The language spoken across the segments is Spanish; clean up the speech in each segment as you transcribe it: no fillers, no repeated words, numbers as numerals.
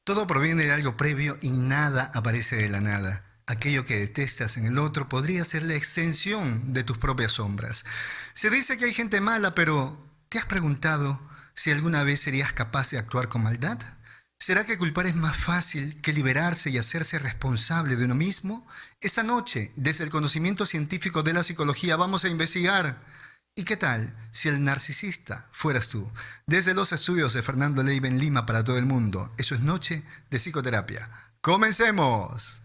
Todo proviene de algo previo y nada aparece de la nada. Aquello que detestas en el otro podría ser la extensión de tus propias sombras. Se dice que hay gente mala, pero ¿te has preguntado si alguna vez serías capaz de actuar con maldad? ¿Será que culpar es más fácil que liberarse y hacerse responsable de uno mismo? Esta noche, desde el conocimiento científico de la psicología, vamos a investigar. ¿Y qué tal si el narcisista fueras tú? Desde los estudios de Fernando Leiva en Lima para todo el mundo. Eso es Noche de Psicoterapia. ¡Comencemos!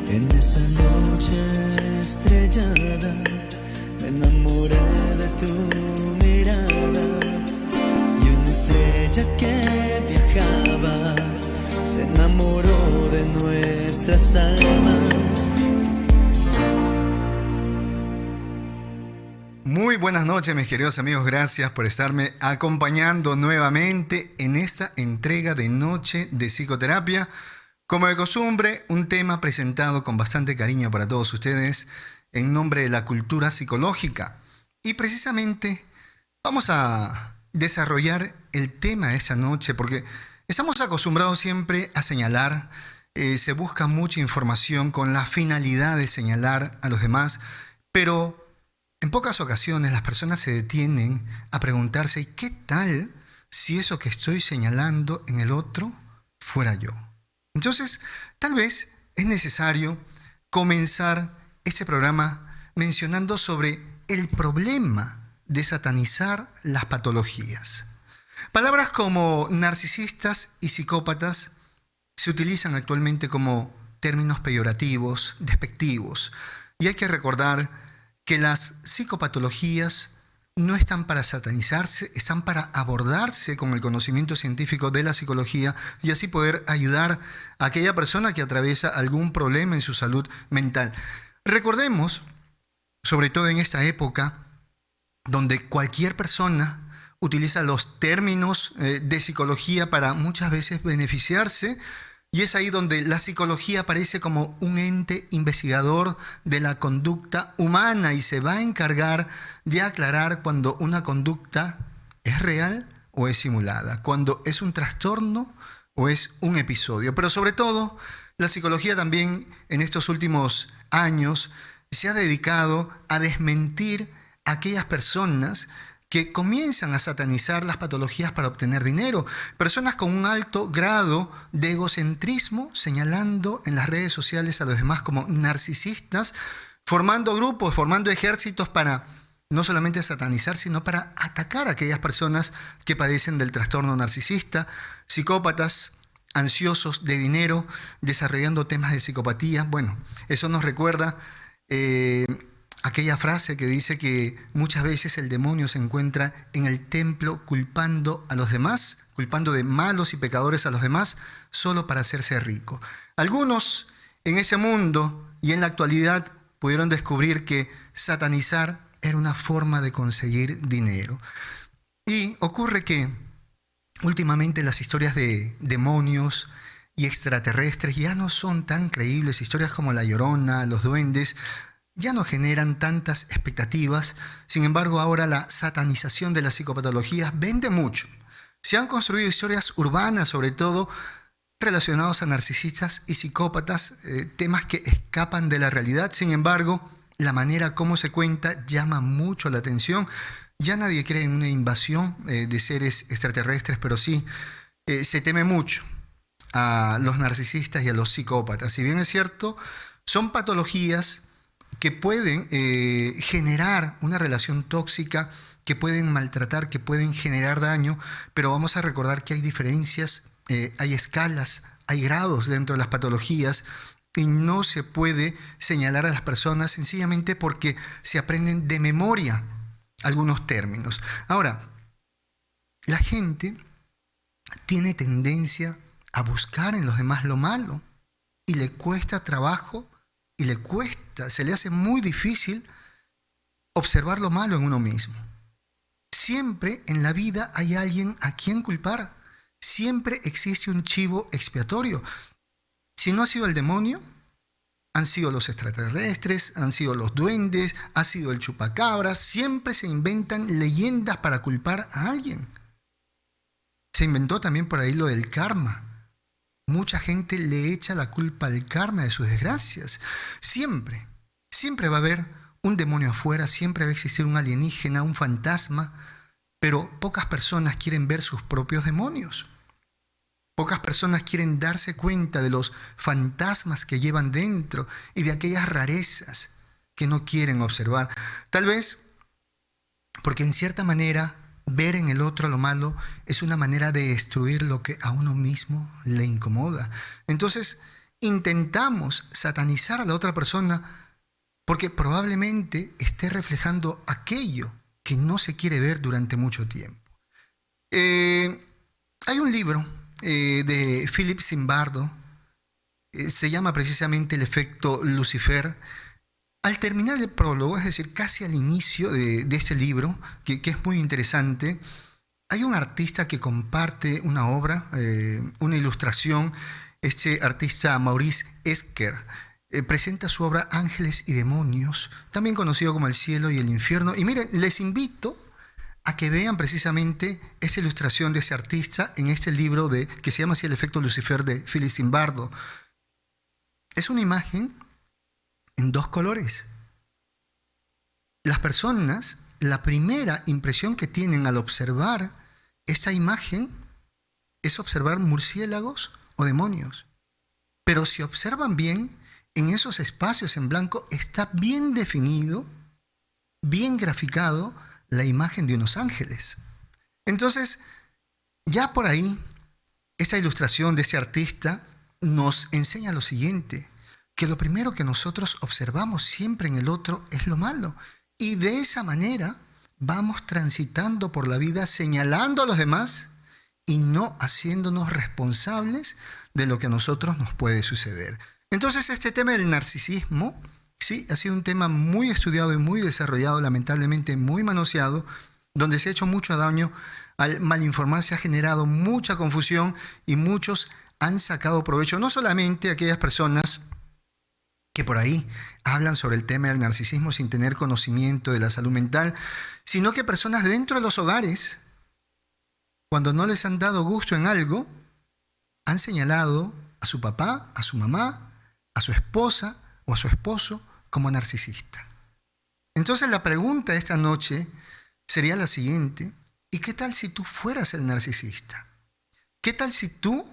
En esa noche estrellada me enamoré de tu mirada y una estrella que viajaba se enamoró de nuestras almas. Muy buenas noches, mis queridos amigos. Gracias por estarme acompañando nuevamente en esta entrega de Noche de Psicoterapia. Como de costumbre, un tema presentado con bastante cariño para todos ustedes en nombre de la cultura psicológica. Y precisamente vamos a desarrollar el tema de esta noche porque estamos acostumbrados siempre a señalar, se busca mucha información con la finalidad de señalar a los demás, pero en pocas ocasiones las personas se detienen a preguntarse ¿qué tal si eso que estoy señalando en el otro fuera yo? Entonces, tal vez es necesario comenzar este programa mencionando sobre el problema de satanizar las patologías. Palabras como narcisistas y psicópatas se utilizan actualmente como términos peyorativos, despectivos, y hay que recordar que las psicopatologías no están para satanizarse, están para abordarse con el conocimiento científico de la psicología y así poder ayudar a aquella persona que atraviesa algún problema en su salud mental. Recordemos, sobre todo en esta época, donde cualquier persona utiliza los términos de psicología para muchas veces beneficiarse, y es ahí donde la psicología aparece como un ente investigador de la conducta humana y se va a encargar de aclarar cuando una conducta es real o es simulada, cuando es un trastorno o es un episodio. Pero sobre todo, la psicología también en estos últimos años se ha dedicado a desmentir a aquellas personas que comienzan a satanizar las patologías para obtener dinero. Personas con un alto grado de egocentrismo, señalando en las redes sociales a los demás como narcisistas, formando grupos, formando ejércitos para no solamente satanizar, sino para atacar a aquellas personas que padecen del trastorno narcisista, psicópatas, ansiosos de dinero, desarrollando temas de psicopatía. Bueno, eso nos recuerda aquella frase que dice que muchas veces el demonio se encuentra en el templo culpando a los demás, culpando de malos y pecadores a los demás, solo para hacerse rico. Algunos en ese mundo y en la actualidad pudieron descubrir que satanizar era una forma de conseguir dinero. Y ocurre que últimamente las historias de demonios y extraterrestres ya no son tan creíbles. Historias como La Llorona, los duendes, ya no generan tantas expectativas. Sin embargo, ahora la satanización de las psicopatologías vende mucho. Se han construido historias urbanas, sobre todo relacionados a narcisistas y psicópatas, temas que escapan de la realidad. Sin embargo, la manera como se cuenta llama mucho la atención. Ya nadie cree en una invasión de seres extraterrestres, pero sí se teme mucho a los narcisistas y a los psicópatas. Si bien es cierto, son patologías que pueden generar una relación tóxica, que pueden maltratar, que pueden generar daño, pero vamos a recordar que hay diferencias, hay escalas, hay grados dentro de las patologías y no se puede señalar a las personas sencillamente porque se aprenden de memoria algunos términos. Ahora, la gente tiene tendencia a buscar en los demás lo malo y le cuesta trabajo y se le hace muy difícil observar lo malo en uno mismo. Siempre en la vida hay alguien a quien culpar. siempre existe un chivo expiatorio. Si no ha sido el demonio, han sido los extraterrestres, han sido los duendes, ha sido el chupacabras. Siempre se inventan leyendas para culpar a alguien. Se inventó también por ahí lo del karma. Mucha gente le echa la culpa al karma de sus desgracias. Siempre va a haber un demonio afuera, siempre va a existir un alienígena, un fantasma, pero pocas personas quieren ver sus propios demonios. Pocas personas quieren darse cuenta de los fantasmas que llevan dentro y de aquellas rarezas que no quieren observar. Tal vez porque en cierta manera ver en el otro lo malo es una manera de destruir lo que a uno mismo le incomoda. Entonces intentamos satanizar a la otra persona porque probablemente esté reflejando aquello que no se quiere ver durante mucho tiempo. Hay un libro de Philip Zimbardo, se llama precisamente El efecto Lucifer. Al terminar el prólogo, es decir, casi al inicio de este libro, que es muy interesante, hay un artista que comparte una obra, una ilustración. Este artista, Maurice Escher, presenta su obra Ángeles y Demonios, también conocido como El cielo y el infierno. Y miren, les invito a que vean precisamente esa ilustración de ese artista en este libro que se llama así El efecto Lucifer, de Philip Zimbardo. Es una imagen en dos colores. Las personas, la primera impresión que tienen al observar esta imagen es observar murciélagos o demonios. Pero si observan bien, en esos espacios en blanco está bien definido, bien graficado, la imagen de unos ángeles. Entonces, ya por ahí, esta ilustración de ese artista nos enseña lo siguiente, que lo primero que nosotros observamos siempre en el otro es lo malo. Y de esa manera vamos transitando por la vida señalando a los demás y no haciéndonos responsables de lo que a nosotros nos puede suceder. Entonces, este tema del narcisismo, sí, ha sido un tema muy estudiado y muy desarrollado, lamentablemente muy manoseado, donde se ha hecho mucho daño. Al malinformar se ha generado mucha confusión y muchos han sacado provecho, no solamente aquellas personas que por ahí hablan sobre el tema del narcisismo sin tener conocimiento de la salud mental, sino que personas dentro de los hogares, cuando no les han dado gusto en algo, han señalado a su papá, a su mamá, a su esposa o a su esposo como narcisista. Entonces la pregunta de esta noche sería la siguiente: ¿y qué tal si tú fueras el narcisista? ¿Qué tal si tú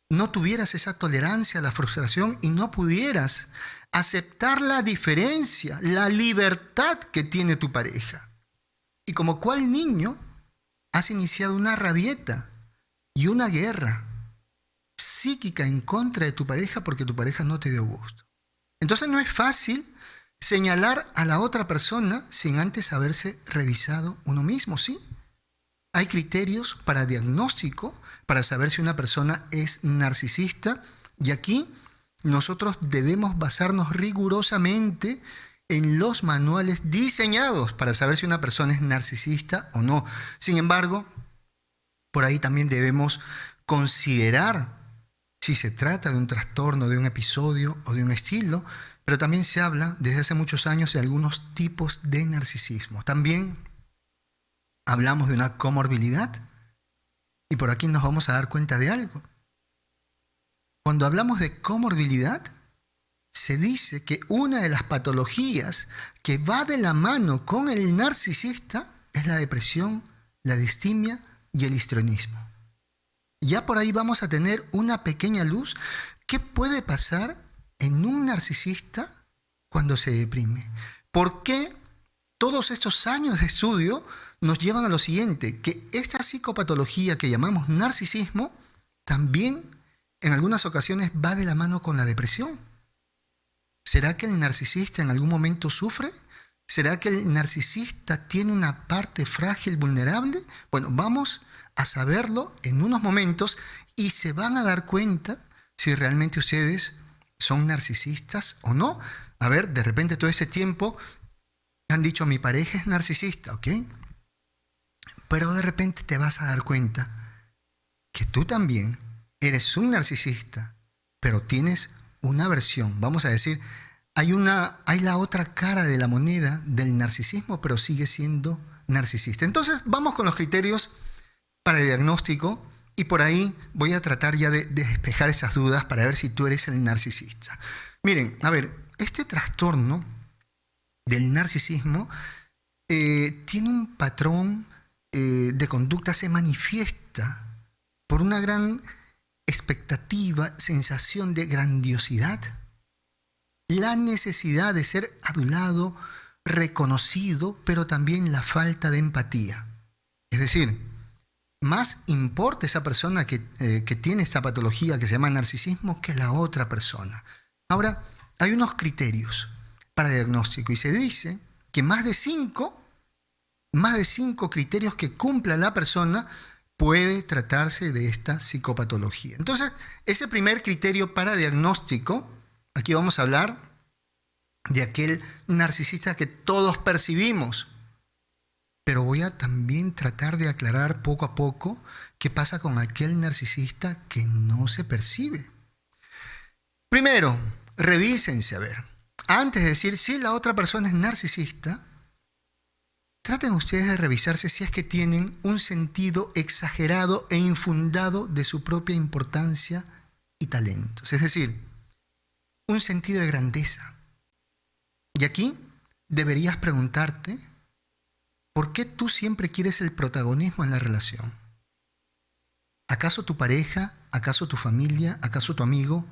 no tuvieras esa tolerancia a la frustración y no pudieras aceptar la diferencia, la libertad que tiene tu pareja? Y como cual niño has iniciado una rabieta y una guerra psíquica en contra de tu pareja porque tu pareja no te dio gusto. Entonces no es fácil señalar a la otra persona sin antes haberse revisado uno mismo, ¿sí? Hay criterios para diagnóstico, para saber si una persona es narcisista, y aquí nosotros debemos basarnos rigurosamente en los manuales diseñados para saber si una persona es narcisista o no. Sin embargo, por ahí también debemos considerar si se trata de un trastorno, de un episodio o de un estilo, pero también se habla desde hace muchos años de algunos tipos de narcisismo. También hablamos de una comorbilidad y por aquí nos vamos a dar cuenta de algo. Cuando hablamos de comorbilidad, se dice que una de las patologías que va de la mano con el narcisista es la depresión, la distimia y el histrionismo. Ya por ahí vamos a tener una pequeña luz. ¿Qué puede pasar en un narcisista cuando se deprime? ¿Por qué todos estos años de estudio nos llevan a lo siguiente? Que esta psicopatología que llamamos narcisismo también en algunas ocasiones va de la mano con la depresión. ¿Será que el narcisista en algún momento sufre? ¿Será que el narcisista tiene una parte frágil, vulnerable? Bueno, vamos a saberlo en unos momentos y se van a dar cuenta si realmente ustedes son narcisistas o no. A ver, de repente todo ese tiempo han dicho mi pareja es narcisista, ¿ok? Pero de repente te vas a dar cuenta que tú también eres un narcisista, pero tienes una versión, vamos a decir, hay la otra cara de la moneda del narcisismo, pero sigue siendo narcisista. Entonces, vamos con los criterios para el diagnóstico y por ahí voy a tratar ya de despejar esas dudas para ver si tú eres el narcisista. Miren, a ver, este trastorno del narcisismo tiene un patrón de conducta, se manifiesta por una gran expectativa, sensación de grandiosidad, la necesidad de ser adulado, reconocido, pero también la falta de empatía. Es decir, más importa esa persona que tiene esta patología que se llama narcisismo que la otra persona. Ahora, hay unos criterios para diagnóstico y se dice que más de cinco criterios que cumpla la persona puede tratarse de esta psicopatología. Entonces, ese primer criterio para diagnóstico, aquí vamos a hablar de aquel narcisista que todos percibimos, pero voy a también tratar de aclarar poco a poco qué pasa con aquel narcisista que no se percibe. Primero, revísense, a ver, antes de decir si la otra persona es narcisista, traten ustedes de revisarse si es que tienen un sentido exagerado e infundado de su propia importancia y talentos. Es decir, un sentido de grandeza. Y aquí deberías preguntarte, ¿por qué tú siempre quieres el protagonismo en la relación? ¿Acaso tu pareja, acaso tu familia, acaso tu amigo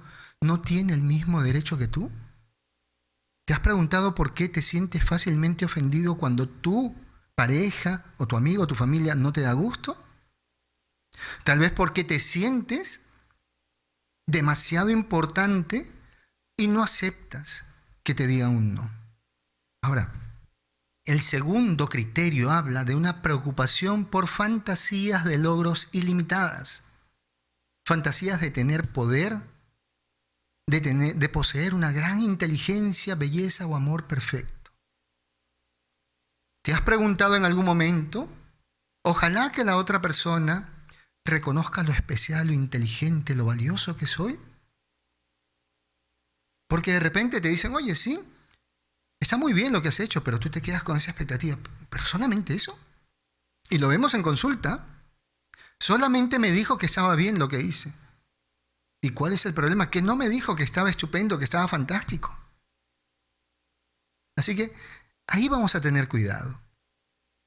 no tiene el mismo derecho que tú? ¿Te has preguntado por qué te sientes fácilmente ofendido cuando tu pareja o tu amigo o tu familia no te da gusto? Tal vez porque te sientes demasiado importante y no aceptas que te digan un no. Ahora, el segundo criterio habla de una preocupación por fantasías de logros ilimitadas, fantasías de tener poder, de poseer una gran inteligencia, belleza o amor perfecto. ¿Te has preguntado en algún momento? Ojalá que la otra persona reconozca lo especial, lo inteligente, lo valioso que soy. Porque de repente te dicen, oye, sí, está muy bien lo que has hecho, pero tú te quedas con esa expectativa. ¿Pero solamente eso? Y lo vemos en consulta. Solamente me dijo que estaba bien lo que hice. ¿Y cuál es el problema? Que no me dijo que estaba estupendo, que estaba fantástico. Así que ahí vamos a tener cuidado.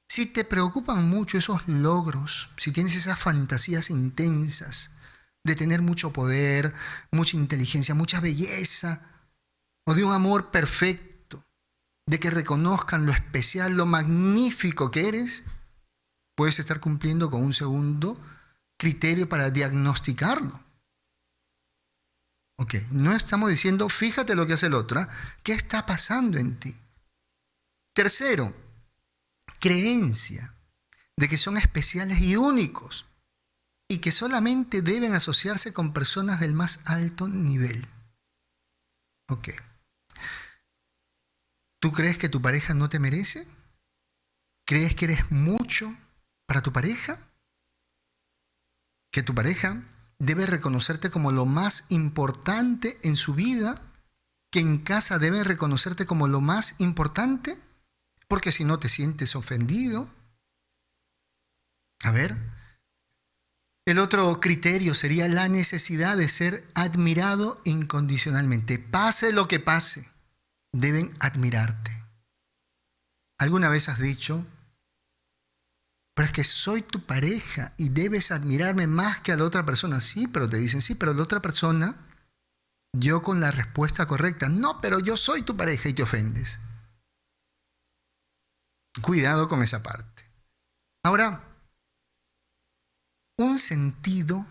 Si te preocupan mucho esos logros, si tienes esas fantasías intensas de tener mucho poder, mucha inteligencia, mucha belleza, o de un amor perfecto, de que reconozcan lo especial, lo magnífico que eres, puedes estar cumpliendo con un segundo criterio para diagnosticarlo. Ok, no estamos diciendo, fíjate lo que hace el otro, ¿qué está pasando en ti? Tercero, creencia de que son especiales y únicos y que solamente deben asociarse con personas del más alto nivel. Ok. ¿Tú crees que tu pareja no te merece? ¿Crees que eres mucho para tu pareja? ¿Que tu pareja debe reconocerte como lo más importante en su vida? ¿Que en casa debe reconocerte como lo más importante? Porque si no te sientes ofendido. A ver, el otro criterio sería la necesidad de ser admirado incondicionalmente. Pase lo que pase, deben admirarte. ¿Alguna vez has dicho, pero es que soy tu pareja y debes admirarme más que a la otra persona? Sí, pero te dicen, sí, pero la otra persona, yo con la respuesta correcta, no, pero yo soy tu pareja, y te ofendes. Cuidado con esa parte. Ahora, un sentido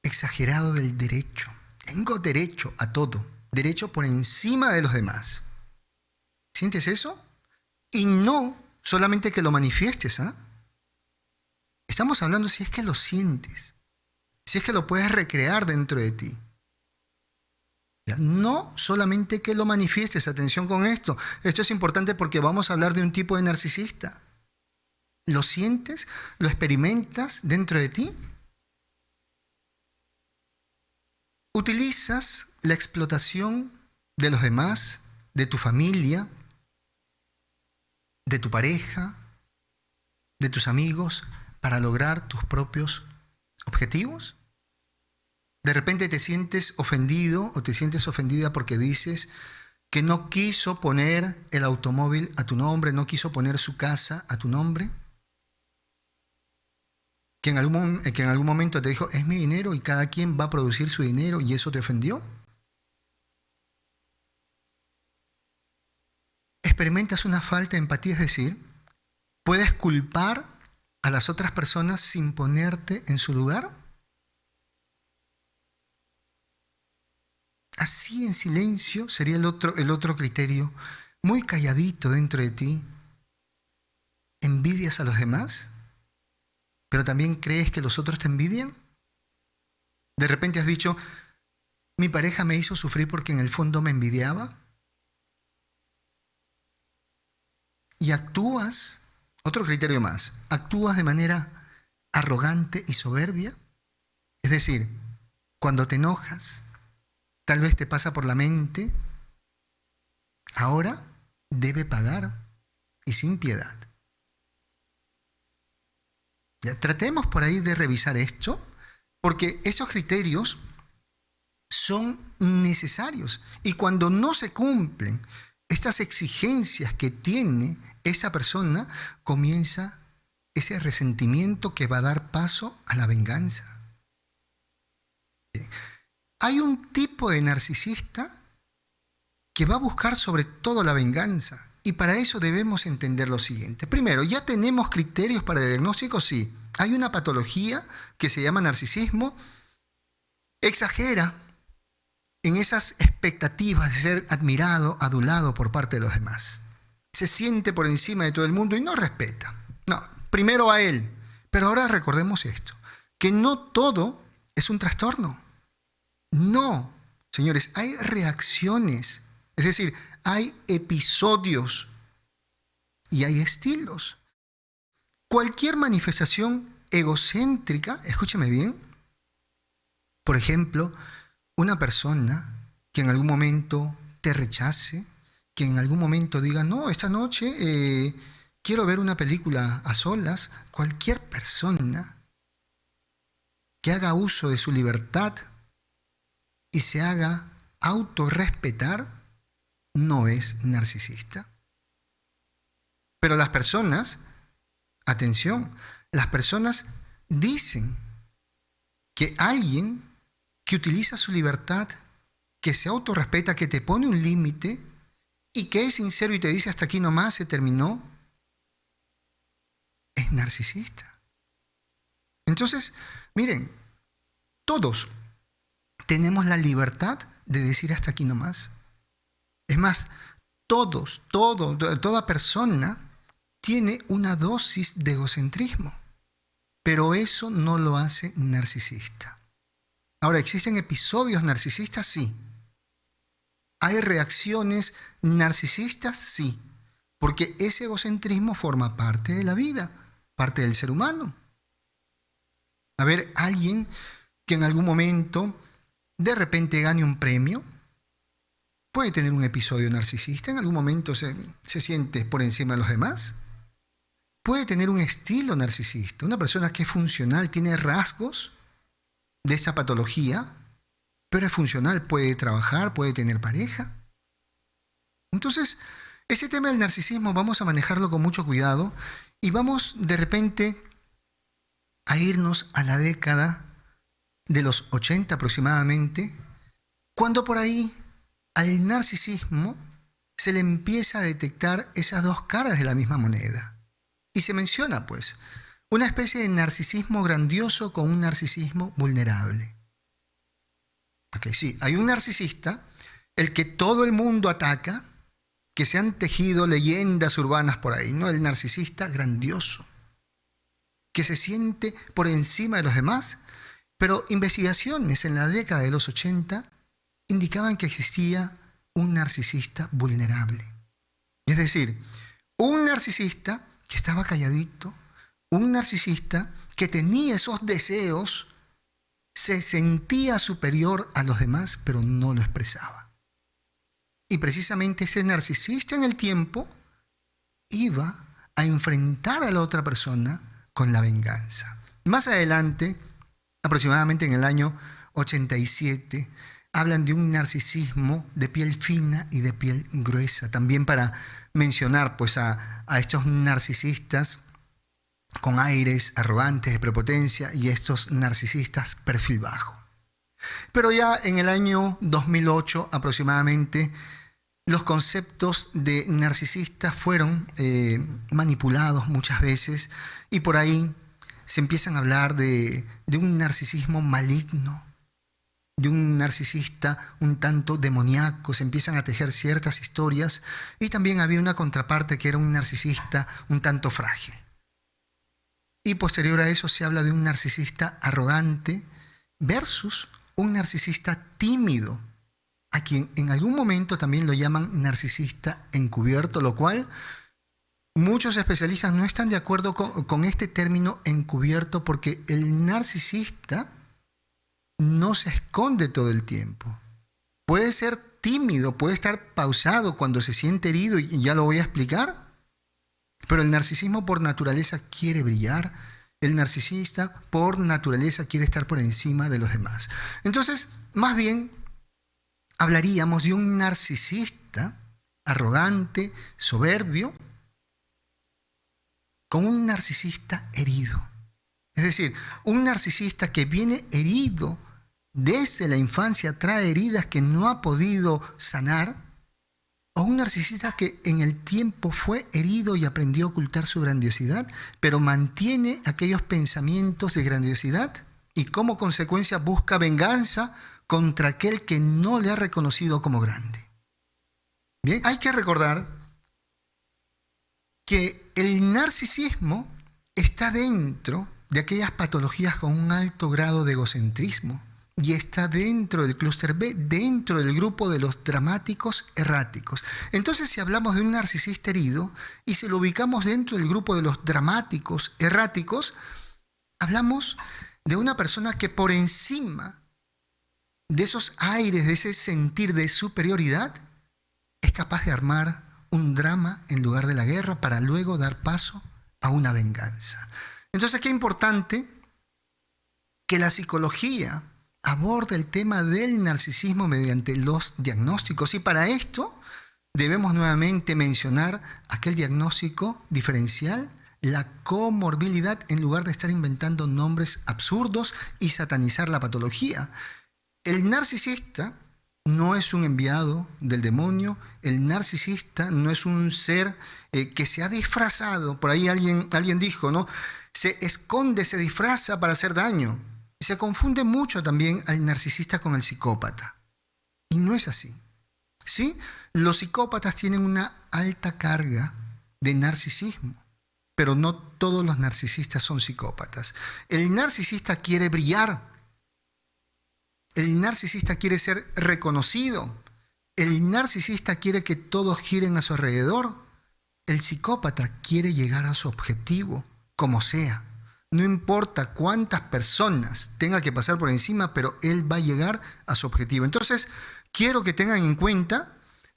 exagerado del derecho. Tengo derecho a todo, derecho por encima de los demás. ¿Sientes eso? Y no solamente que lo manifiestes, ¿ah? Estamos hablando si es que lo sientes, si es que lo puedes recrear dentro de ti. No solamente que lo manifiestes, atención con esto. Esto es importante porque vamos a hablar de un tipo de narcisista. ¿Lo sientes? ¿Lo experimentas dentro de ti? Utilizas la explotación de los demás, de tu familia, de tu pareja, de tus amigos, para lograr tus propios objetivos. De repente te sientes ofendido o te sientes ofendida porque dices que no quiso poner el automóvil a tu nombre, no quiso poner su casa a tu nombre. Que en algún momento te dijo, es mi dinero y cada quien va a producir su dinero, y eso te ofendió. Experimentas una falta de empatía, es decir, puedes culpar a las otras personas sin ponerte en su lugar. Así en silencio sería el otro criterio, muy calladito dentro de ti. ¿Envidias a los demás? ¿Pero también crees que los otros te envidian? De repente has dicho, mi pareja me hizo sufrir porque en el fondo me envidiaba. Y actúas, otro criterio más, actúas de manera arrogante y soberbia. Es decir, cuando te enojas, tal vez te pasa por la mente, ahora debe pagar, y sin piedad. Ya, tratemos por ahí de revisar esto, porque esos criterios son necesarios. Y cuando no se cumplen estas exigencias que tiene esa persona, comienza ese resentimiento que va a dar paso a la venganza. Hay un tipo de narcisista que va a buscar sobre todo la venganza. Y para eso debemos entender lo siguiente. Primero, ¿ya tenemos criterios para el diagnóstico? Sí. Hay una patología que se llama narcisismo. Exagera en esas expectativas de ser admirado, adulado por parte de los demás. Se siente por encima de todo el mundo y no respeta. No, primero a él. Pero ahora recordemos esto, que no todo es un trastorno. No, señores, hay reacciones. Es decir, hay episodios y hay estilos. Cualquier manifestación egocéntrica, escúcheme bien, por ejemplo, una persona que en algún momento te rechace, que en algún momento diga, no, esta noche quiero ver una película a solas, cualquier persona que haga uso de su libertad y se haga autorrespetar, no es narcisista. Pero las personas, atención, las personas dicen que alguien que utiliza su libertad, que se autorrespeta, que te pone un límite y que es sincero y te dice hasta aquí nomás, se terminó, es narcisista. Entonces, miren, todos tenemos la libertad de decir hasta aquí nomás. Es más, toda persona tiene una dosis de egocentrismo, pero eso no lo hace narcisista. Ahora, ¿existen episodios narcisistas? Sí. ¿Hay reacciones narcisistas? Sí. Porque ese egocentrismo forma parte de la vida, parte del ser humano. A ver, alguien que en algún momento de repente gane un premio, puede tener un episodio narcisista, en algún momento se siente por encima de los demás. Puede tener un estilo narcisista, una persona que es funcional, tiene rasgos de esa patología, pero es funcional, puede trabajar, puede tener pareja. Entonces, ese tema del narcisismo vamos a manejarlo con mucho cuidado y vamos de repente a irnos a la década de los 80 aproximadamente, cuando por ahí al narcisismo se le empieza a detectar esas dos caras de la misma moneda. Y se menciona, pues, una especie de narcisismo grandioso con un narcisismo vulnerable. Ok, sí, hay un narcisista, el que todo el mundo ataca, que se han tejido leyendas urbanas por ahí, ¿no? El narcisista grandioso, que se siente por encima de los demás, pero investigaciones en la década de los 80 indicaban que existía un narcisista vulnerable. Es decir, un narcisista que estaba calladito, un narcisista que tenía esos deseos se sentía superior a los demás, pero no lo expresaba. Y precisamente ese narcisista en el tiempo iba a enfrentar a la otra persona con la venganza. Más adelante, aproximadamente en el año 87, hablan de un narcisismo de piel fina y de piel gruesa, también para mencionar pues a estos narcisistas con aires arrogantes de prepotencia y estos narcisistas perfil bajo. Pero ya en el año 2008 aproximadamente, los conceptos de narcisistas fueron manipulados muchas veces y por ahí se empiezan a hablar de un narcisismo maligno, de un narcisista un tanto demoníaco, se empiezan a tejer ciertas historias y también había una contraparte que era un narcisista un tanto frágil. Y posterior a eso se habla de un narcisista arrogante versus un narcisista tímido, a quien en algún momento también lo llaman narcisista encubierto, lo cual muchos especialistas no están de acuerdo con este término encubierto porque el narcisista no se esconde todo el tiempo. Puede ser tímido, puede estar pausado cuando se siente herido y ya lo voy a explicar, pero el narcisismo por naturaleza quiere brillar, el narcisista por naturaleza quiere estar por encima de los demás. Entonces, más bien, hablaríamos de un narcisista arrogante, soberbio, con un narcisista herido. Es decir, un narcisista que viene herido desde la infancia, trae heridas que no ha podido sanar, o un narcisista que en el tiempo fue herido y aprendió a ocultar su grandiosidad, pero mantiene aquellos pensamientos de grandiosidad y como consecuencia busca venganza contra aquel que no le ha reconocido como grande. Bien, hay que recordar que el narcisismo está dentro de aquellas patologías con un alto grado de egocentrismo y está dentro del clúster B, dentro del grupo de los dramáticos erráticos. Entonces, si hablamos de un narcisista herido y si lo ubicamos dentro del grupo de los dramáticos erráticos, hablamos de una persona que por encima de esos aires, de ese sentir de superioridad, es capaz de armar un drama en lugar de la guerra para luego dar paso a una venganza. Entonces, qué importante que la psicología aborde el tema del narcisismo mediante los diagnósticos. Y para esto debemos nuevamente mencionar aquel diagnóstico diferencial, la comorbilidad, en lugar de estar inventando nombres absurdos y satanizar la patología. El narcisista no es un enviado del demonio, el narcisista no es un ser que se ha disfrazado. Por ahí alguien dijo, ¿no? Se esconde, se disfraza para hacer daño. Se confunde mucho también al narcisista con el psicópata. Y no es así. ¿Sí? Los psicópatas tienen una alta carga de narcisismo, pero no todos los narcisistas son psicópatas. El narcisista quiere brillar. El narcisista quiere ser reconocido. El narcisista quiere que todos giren a su alrededor. El psicópata quiere llegar a su objetivo, como sea. No importa cuántas personas tenga que pasar por encima, pero él va a llegar a su objetivo. Entonces, quiero que tengan en cuenta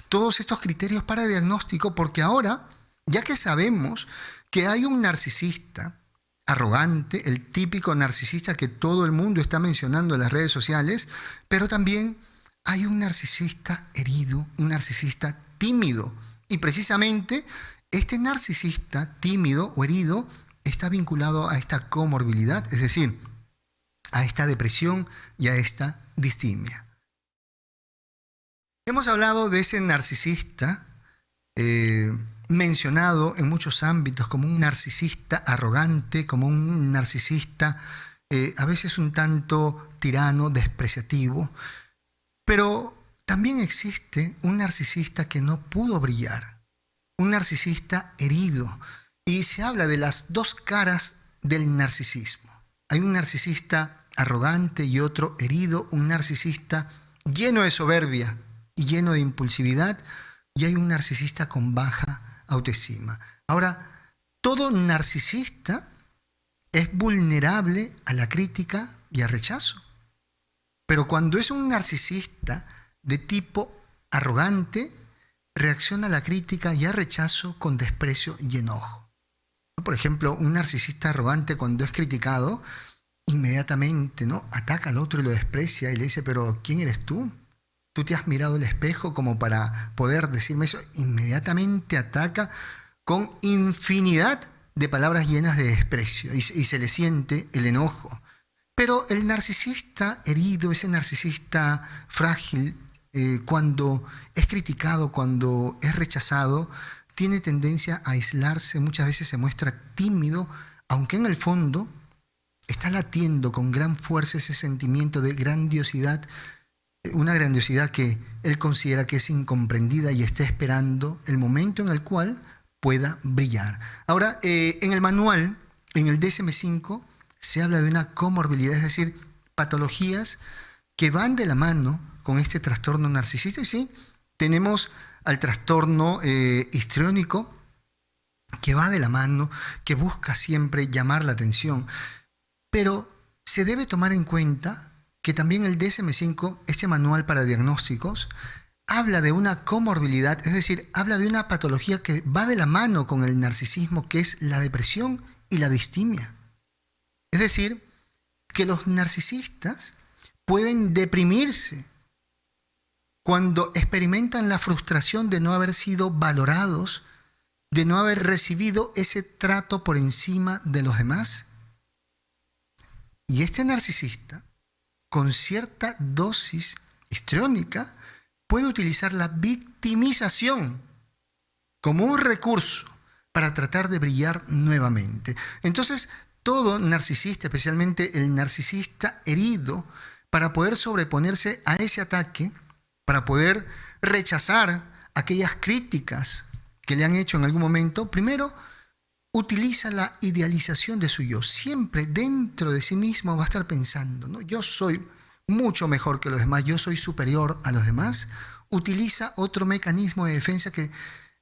todos estos criterios para diagnóstico, porque ahora, ya que sabemos que hay un narcisista arrogante, el típico narcisista que todo el mundo está mencionando en las redes sociales, pero también hay un narcisista herido, un narcisista tímido. Y precisamente este narcisista tímido o herido está vinculado a esta comorbilidad, es decir, a esta depresión y a esta distimia. Hemos hablado de ese narcisista mencionado en muchos ámbitos como un narcisista arrogante, como un narcisista a veces un tanto tirano, despreciativo, pero también existe un narcisista que no pudo brillar, un narcisista herido. Y se habla de las dos caras del narcisismo. Hay un narcisista arrogante y otro herido, un narcisista lleno de soberbia y lleno de impulsividad, y hay un narcisista con baja autoestima. Ahora, todo narcisista es vulnerable a la crítica y al rechazo. Pero cuando es un narcisista de tipo arrogante, reacciona a la crítica y al rechazo con desprecio y enojo. Por ejemplo, un narcisista arrogante cuando es criticado, inmediatamente, ¿no?, ataca al otro y lo desprecia y le dice, pero ¿quién eres tú? ¿Tú te has mirado al espejo como para poder decirme eso? Inmediatamente ataca con infinidad de palabras llenas de desprecio y se le siente el enojo. Pero el narcisista herido, ese narcisista frágil, cuando es criticado, cuando es rechazado, tiene tendencia a aislarse, muchas veces se muestra tímido, aunque en el fondo está latiendo con gran fuerza ese sentimiento de grandiosidad, una grandiosidad que él considera que es incomprendida y está esperando el momento en el cual pueda brillar. Ahora, en el manual, en el DSM-5, se habla de una comorbilidad, es decir, patologías que van de la mano con este trastorno narcisista. Y sí, tenemos al trastorno histriónico, que va de la mano, que busca siempre llamar la atención. Pero se debe tomar en cuenta que también el DSM-5, este manual para diagnósticos, habla de una comorbilidad, es decir, habla de una patología que va de la mano con el narcisismo, que es la depresión y la distimia. Es decir, que los narcisistas pueden deprimirse cuando experimentan la frustración de no haber sido valorados, de no haber recibido ese trato por encima de los demás. Y este narcisista, con cierta dosis histriónica, puede utilizar la victimización como un recurso para tratar de brillar nuevamente. Entonces, todo narcisista, especialmente el narcisista herido, para poder sobreponerse a ese ataque, para poder rechazar aquellas críticas que le han hecho en algún momento, primero utiliza la idealización de su yo. Siempre dentro de sí mismo va a estar pensando, ¿no?, yo soy mucho mejor que los demás, yo soy superior a los demás. Utiliza otro mecanismo de defensa que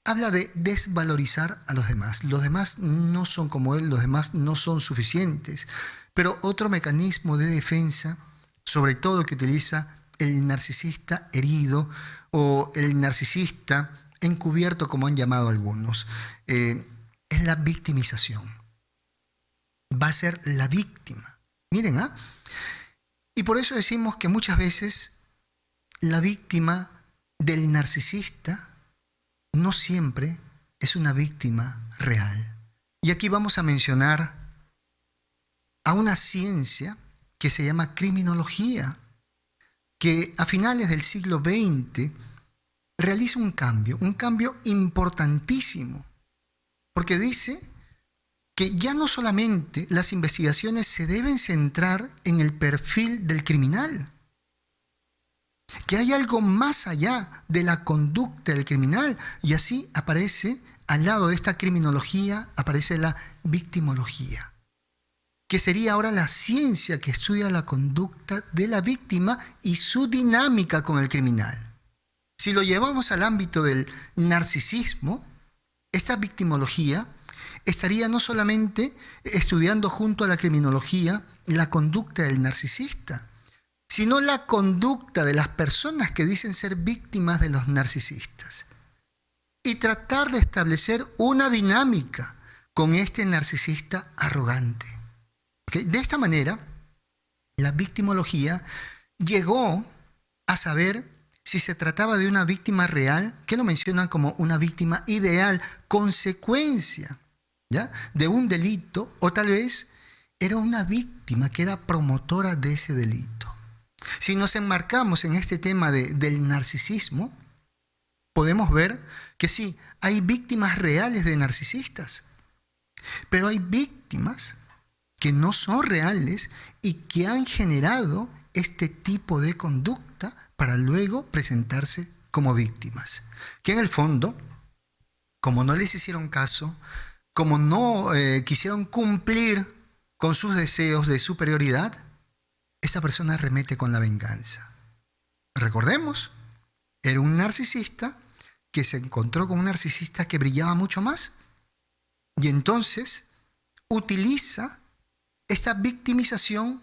habla de desvalorizar a los demás. Los demás no son como él, los demás no son suficientes. Pero otro mecanismo de defensa, sobre todo que utiliza el narcisista herido o el narcisista encubierto, como han llamado algunos, es la victimización. Va a ser la víctima. Miren, y por eso decimos que muchas veces la víctima del narcisista no siempre es una víctima real. Y aquí vamos a mencionar a una ciencia que se llama criminología, que a finales del siglo XX realiza un cambio importantísimo, porque dice que ya no solamente las investigaciones se deben centrar en el perfil del criminal, que hay algo más allá de la conducta del criminal, y así aparece, al lado de esta criminología, aparece la victimología, que sería ahora la ciencia que estudia la conducta de la víctima y su dinámica con el criminal. Si lo llevamos al ámbito del narcisismo, esta victimología estaría no solamente estudiando junto a la criminología la conducta del narcisista, sino la conducta de las personas que dicen ser víctimas de los narcisistas, y tratar de establecer una dinámica con este narcisista arrogante. ¿Okay? De esta manera, la victimología llegó a saber si se trataba de una víctima real, que lo mencionan como una víctima ideal, consecuencia, ¿ya?, de un delito, o tal vez era una víctima que era promotora de ese delito. Si nos enmarcamos en este tema del narcisismo, podemos ver que sí, hay víctimas reales de narcisistas, pero hay víctimas que no son reales y que han generado este tipo de conducta para luego presentarse como víctimas. Que en el fondo, como no les hicieron caso, como no quisieron cumplir con sus deseos de superioridad, esa persona arremete con la venganza. Recordemos, era un narcisista que se encontró con un narcisista que brillaba mucho más, y entonces utiliza esta victimización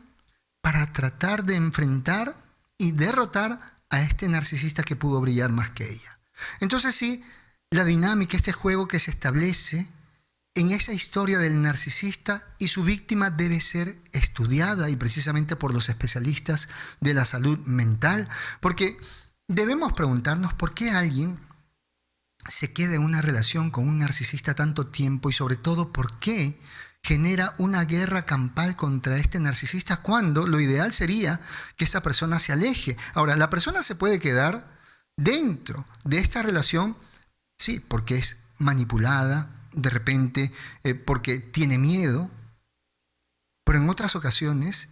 para tratar de enfrentar y derrotar a este narcisista que pudo brillar más que ella. Entonces sí, la dinámica, este juego que se establece en esa historia del narcisista y su víctima debe ser estudiada, y precisamente por los especialistas de la salud mental, porque debemos preguntarnos por qué alguien se queda en una relación con un narcisista tanto tiempo, y sobre todo por qué genera una guerra campal contra este narcisista cuando lo ideal sería que esa persona se aleje. Ahora, la persona se puede quedar dentro de esta relación, sí, porque es manipulada, de repente porque tiene miedo, pero en otras ocasiones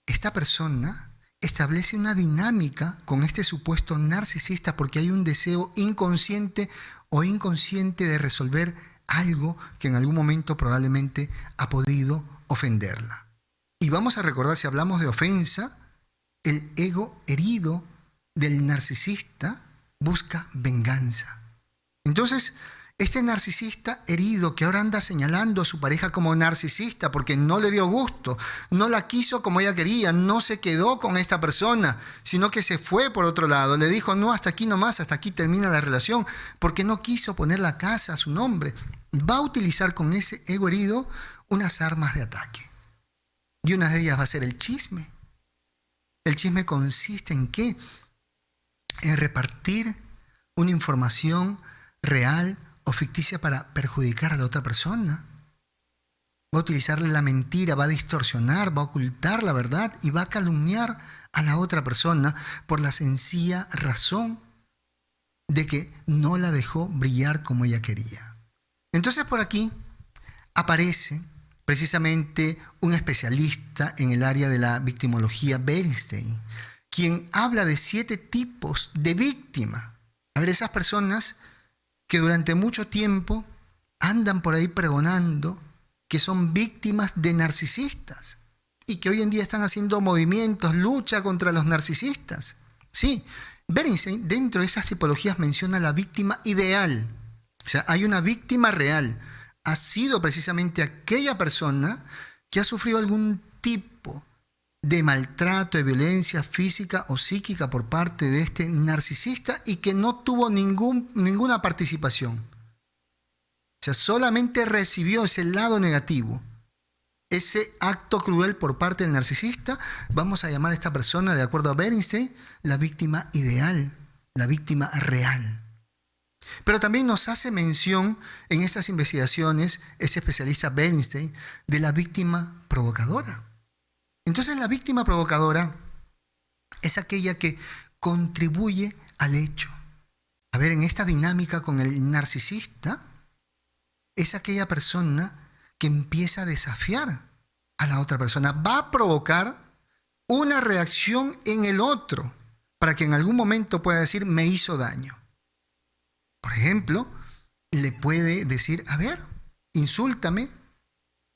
esta persona establece una dinámica con este supuesto narcisista porque hay un deseo inconsciente o inconsciente de resolver algo que en algún momento probablemente ha podido ofenderla. Y vamos a recordar, si hablamos de ofensa, el ego herido del narcisista busca venganza. Entonces, este narcisista herido que ahora anda señalando a su pareja como narcisista porque no le dio gusto, no la quiso como ella quería, no se quedó con esta persona, sino que se fue por otro lado, le dijo no, hasta aquí nomás, hasta aquí termina la relación, porque no quiso poner la casa a su nombre. Va a utilizar con ese ego herido unas armas de ataque. Y una de ellas va a ser el chisme. El chisme consiste en ¿qué? En repartir una información real o ficticia para perjudicar a la otra persona. Va a utilizar la mentira, va a distorsionar, va a ocultar la verdad y va a calumniar a la otra persona por la sencilla razón de que no la dejó brillar como ella quería. Entonces por aquí aparece precisamente un especialista en el área de la victimología, Bernstein, quien habla de 7 tipos de víctima. A ver, esas personas que durante mucho tiempo andan por ahí pregonando que son víctimas de narcisistas y que hoy en día están haciendo movimientos, lucha contra los narcisistas. Sí, Bernstein dentro de esas tipologías menciona la víctima ideal. O sea, hay una víctima real. Ha sido precisamente aquella persona que ha sufrido algún tipo de maltrato, de violencia física o psíquica por parte de este narcisista y que no tuvo ninguna participación. O sea, solamente recibió ese lado negativo, ese acto cruel por parte del narcisista. Vamos a llamar a esta persona, de acuerdo a Bernstein, la víctima ideal, la víctima real. Pero también nos hace mención en estas investigaciones, ese especialista Bernstein, de la víctima provocadora. Entonces la víctima provocadora es aquella que contribuye al hecho. A ver, en esta dinámica con el narcisista, es aquella persona que empieza a desafiar a la otra persona. Va a provocar una reacción en el otro para que en algún momento pueda decir, me hizo daño. Por ejemplo, le puede decir, a ver, insúltame,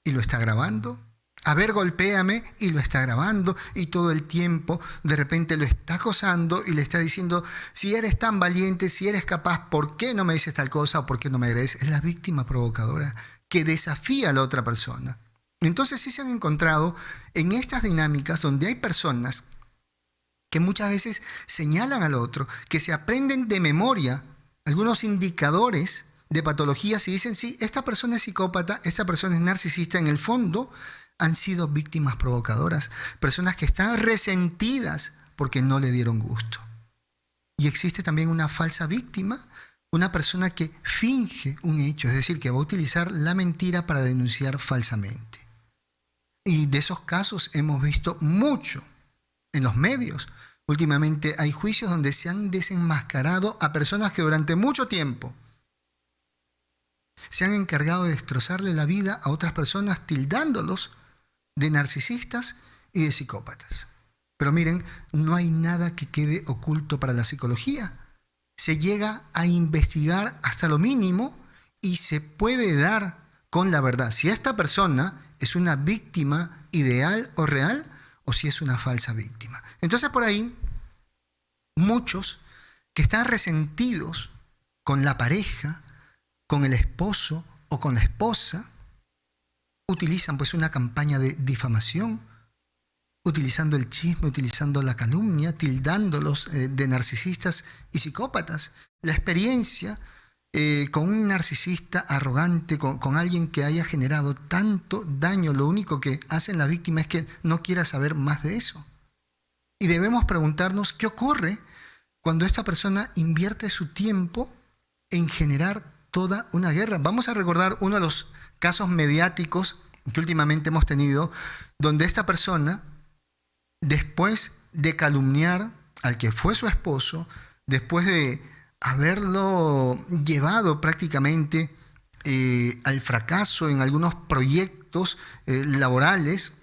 y lo está grabando. A ver, golpéame, y lo está grabando, y todo el tiempo de repente lo está acosando y le está diciendo, si eres tan valiente, si eres capaz, ¿por qué no me dices tal cosa o por qué no me agradeces? Es la víctima provocadora que desafía a la otra persona. Entonces sí se han encontrado en estas dinámicas donde hay personas que muchas veces señalan al otro, que se aprenden de memoria algunos indicadores de patologías y dicen, sí, esta persona es psicópata, esta persona es narcisista. En el fondo han sido víctimas provocadoras, personas que están resentidas porque no le dieron gusto. Y existe también una falsa víctima, una persona que finge un hecho, es decir, que va a utilizar la mentira para denunciar falsamente. Y de esos casos hemos visto mucho en los medios. Últimamente hay juicios donde se han desenmascarado a personas que durante mucho tiempo se han encargado de destrozarle la vida a otras personas, tildándolos de narcisistas y de psicópatas. Pero miren, no hay nada que quede oculto para la psicología. Se llega a investigar hasta lo mínimo y se puede dar con la verdad si esta persona es una víctima ideal o real o si es una falsa víctima. Entonces por ahí, muchos que están resentidos con la pareja, con el esposo o con la esposa, utilizan pues una campaña de difamación utilizando el chisme, utilizando la calumnia, tildándolos de narcisistas y psicópatas. La experiencia con un narcisista arrogante, con alguien que haya generado tanto daño, lo único que hace la víctima es que no quiera saber más de eso. Y debemos preguntarnos qué ocurre cuando esta persona invierte su tiempo en generar toda una guerra. Vamos a recordar uno de los casos mediáticos que últimamente hemos tenido, donde esta persona, después de calumniar al que fue su esposo, después de haberlo llevado prácticamente al fracaso en algunos proyectos laborales,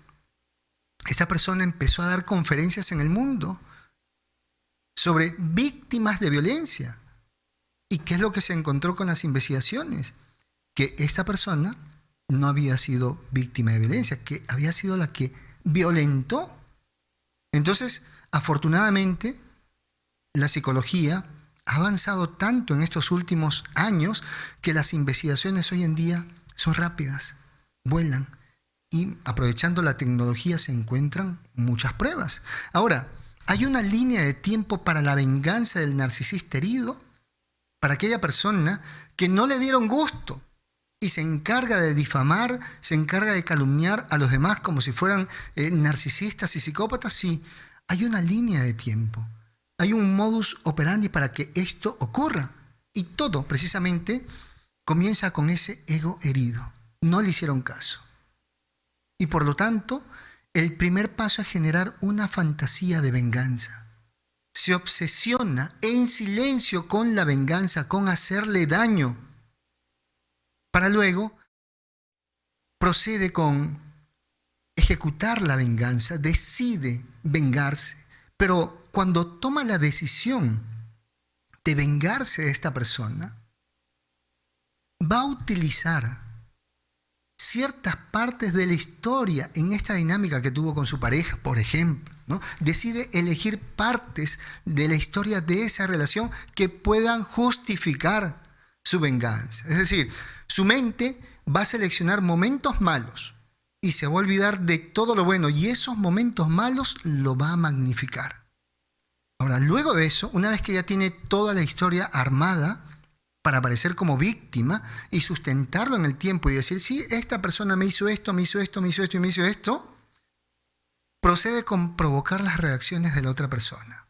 esta persona empezó a dar conferencias en el mundo sobre víctimas de violencia. ¿Y qué es lo que se encontró con las investigaciones? Que esta persona no había sido víctima de violencia, que había sido la que violentó. Entonces, afortunadamente, la psicología ha avanzado tanto en estos últimos años que las investigaciones hoy en día son rápidas, vuelan, y aprovechando la tecnología se encuentran muchas pruebas. Ahora, hay una línea de tiempo para la venganza del narcisista herido, para aquella persona que no le dieron gusto y se encarga de difamar, se encarga de calumniar a los demás como si fueran narcisistas y psicópatas. Sí, hay una línea de tiempo. Hay un modus operandi para que esto ocurra. Y todo, precisamente, comienza con ese ego herido. No le hicieron caso. Y por lo tanto, el primer paso es generar una fantasía de venganza. Se obsesiona en silencio con la venganza, con hacerle daño. Para luego, procede con ejecutar la venganza, decide vengarse. Pero cuando toma la decisión de vengarse de esta persona, va a utilizar ciertas partes de la historia en esta dinámica que tuvo con su pareja, por ejemplo, ¿no? Decide elegir partes de la historia de esa relación que puedan justificar su venganza. Es decir, su mente va a seleccionar momentos malos y se va a olvidar de todo lo bueno, y esos momentos malos lo va a magnificar. Ahora, luego de eso, una vez que ya tiene toda la historia armada para aparecer como víctima y sustentarlo en el tiempo y decir, sí, esta persona me hizo esto, me hizo esto, me hizo esto y me hizo esto, procede con provocar las reacciones de la otra persona.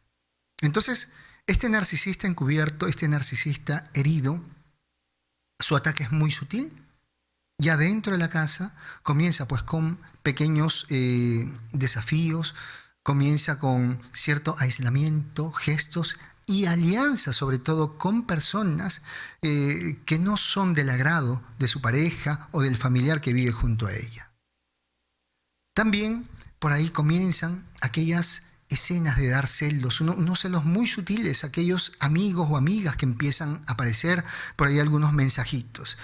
Entonces, este narcisista encubierto, este narcisista herido, su ataque es muy sutil. Ya dentro de la casa comienza pues con pequeños desafíos, comienza con cierto aislamiento, gestos y alianzas, sobre todo con personas que no son del agrado de su pareja o del familiar que vive junto a ella. También por ahí comienzan aquellas escenas de dar celos, unos celos muy sutiles, aquellos amigos o amigas que empiezan a aparecer por ahí algunos mensajitos.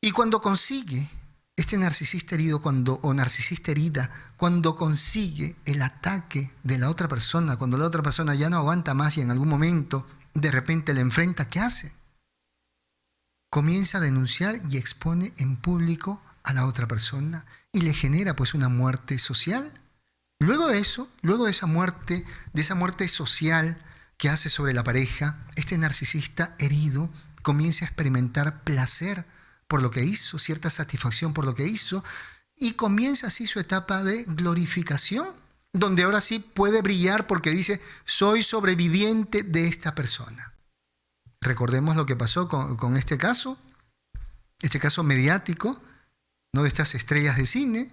Y cuando consigue este narcisista herido o narcisista herida, cuando consigue el ataque de la otra persona, cuando la otra persona ya no aguanta más y en algún momento de repente le enfrenta, ¿qué hace? Comienza a denunciar y expone en público a la otra persona y le genera pues una muerte social. Luego de eso, luego de esa muerte social que hace sobre la pareja, este narcisista herido comienza a experimentar placer por lo que hizo, cierta satisfacción por lo que hizo, y comienza así su etapa de glorificación, donde ahora sí puede brillar porque dice, soy sobreviviente de esta persona. Recordemos lo que pasó con este caso mediático, ¿no? De estas estrellas de cine.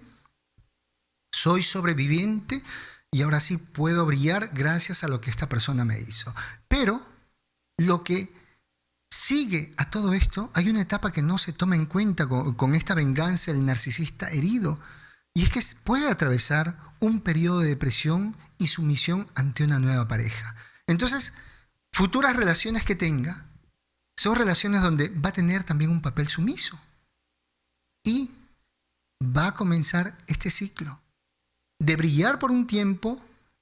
Soy sobreviviente y ahora sí puedo brillar gracias a lo que esta persona me hizo. Pero lo que sigue a todo esto, hay una etapa que no se toma en cuenta con esta venganza del narcisista herido, y es que puede atravesar un periodo de depresión y sumisión ante una nueva pareja. Entonces, futuras relaciones que tenga son relaciones donde va a tener también un papel sumiso y va a comenzar este ciclo de brillar por un tiempo,